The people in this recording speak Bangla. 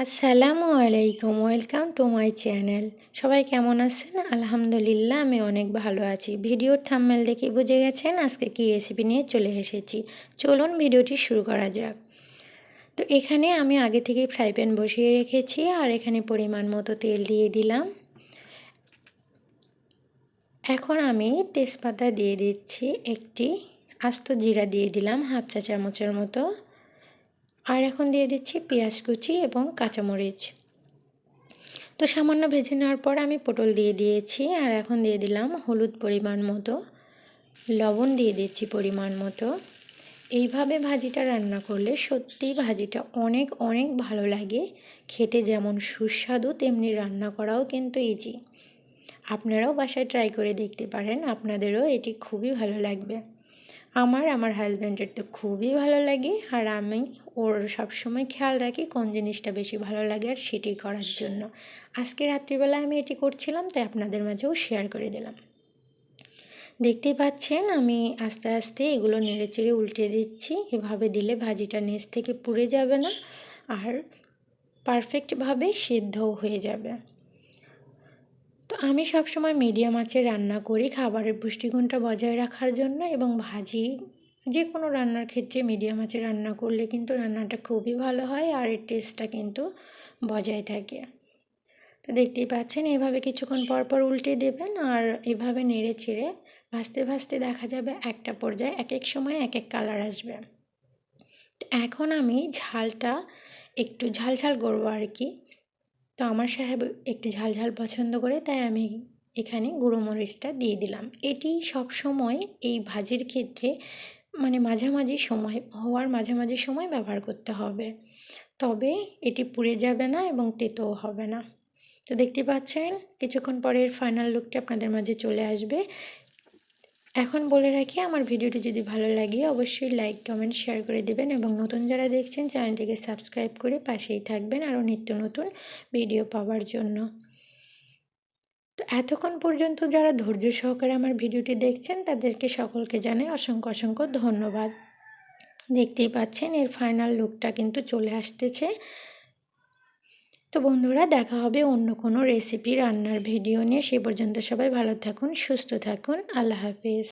আসসালামু আলাইকুম, ওয়েলকাম টু মাই চ্যানেল। সবাই কেমন আছেন? আলহামদুলিল্লাহ আমি অনেক ভালো আছি। ভিডিওর থাম্বনেল দেখে বুঝে গেছেন আজকে কী রেসিপি নিয়ে চলে এসেছি। চলুন ভিডিওটি শুরু করা যাক। তো এখানে আমি আগে থেকেই ফ্রাই প্যান বসিয়ে রেখেছি আর এখানে পরিমাণ মতো তেল দিয়ে দিলাম। এখন আমি তেজপাতা দিয়ে দিচ্ছি, একটি আস্ত জিরা দিয়ে দিলাম হাফ চা চামচের মতো। আর এখন দিয়ে দিচ্ছি পেঁয়াজ কুচি এবং কাঁচামরিচ। তো সামান্য ভেজে নেওয়ার পর আমি পটল দিয়ে দিয়েছি। আর এখন দিয়ে দিলাম হলুদ পরিমাণ মতো, লবণ দিয়ে দিচ্ছি পরিমাণ মতো। এইভাবে ভাজিটা রান্না করলে সত্যিই ভাজিটা অনেক অনেক ভালো লাগে। খেতে যেমন সুস্বাদু তেমনি রান্না করাও কিন্তু ইজি। আপনারাও বাসায় ট্রাই করে দেখতে পারেন, আপনাদেরও এটি খুবই ভালো লাগবে। আমার হাজব্যান্ডের তো খুবই ভালো লাগে আর আমি ওর সবসময় খেয়াল রাখি কোন জিনিসটা বেশি ভালো লাগে আর সেটি করার জন্য। আজকে রাত্রিবেলা আমি এটি করছিলাম, তাই আপনাদের মাঝেও শেয়ার করে দিলাম। দেখতেই পাচ্ছেন আমি আস্তে আস্তে এগুলো নেড়েচেড়ে উল্টে দিচ্ছি। এভাবে দিলে ভাজিটা নিচ থেকে পুড়ে যাবে না আর পারফেক্টভাবে সিদ্ধও হয়ে যাবে। তো আমি সবসময় মিডিয়াম আঁচে রান্না করি খাবারের পুষ্টিগুণটা বজায় রাখার জন্য, এবং ভাজি যে কোনো রান্নার ক্ষেত্রে মিডিয়াম আঁচে রান্না করলে কিন্তু রান্নাটা খুবই ভালো হয় আর এর টেস্টটা কিন্তু বজায় থাকে। তো দেখতেই পাচ্ছেন এভাবে কিছুক্ষণ পর পর উল্টে দেবেন আর এভাবে নেড়ে চেড়ে ভাজতে ভাজতে দেখা যাবে একটা পর্যায়ে এক এক সময় এক এক কালার আসবে। এখন আমি ঝালটা একটু ঝাল ঝাল করবো আর কি। তো আমার সাহেব একটু ঝাল ঝাল পছন্দ করে, তাই আমি এখানে গুঁড়ো মরিচটা দিয়ে দিলাম। এটি সব সময় এই ভাজির ক্ষেত্রে মাঝামাঝি সময় মাঝামাঝি সময় ব্যবহার করতে হবে, তবে এটি পুড়ে যাবে না এবং তেতোও হবে না। তো দেখতে পাচ্ছেন কিছুক্ষণ পরের ফাইনাল লুকটা আপনাদের মাঝে চলে আসবে। এখন বলে রাখি, আমার ভিডিওটি যদি ভালো লাগে অবশ্যই লাইক কমেন্ট শেয়ার করে দেবেন এবং নতুন যারা দেখছেন চ্যানেলটিকে সাবস্ক্রাইব করে পাশেই থাকবেন আরও নিত্য নতুন ভিডিও পাওয়ার জন্য। তো এতক্ষণ পর্যন্ত যারা ধৈর্য সহকারে আমার ভিডিওটি দেখছেন তাদেরকে সকলকে জানাই অসংখ্য অসংখ্য ধন্যবাদ। দেখতেই পাচ্ছেন এর ফাইনাল লুকটা কিন্তু চলে আসতেছে। তো বন্ধুরা, দেখা হবে অন্য কোনো রেসিপি রান্নার ভিডিও নিয়ে। সে পর্যন্ত সবাই ভালো থাকুন, সুস্থ থাকুন। আল্লাহ হাফেজ।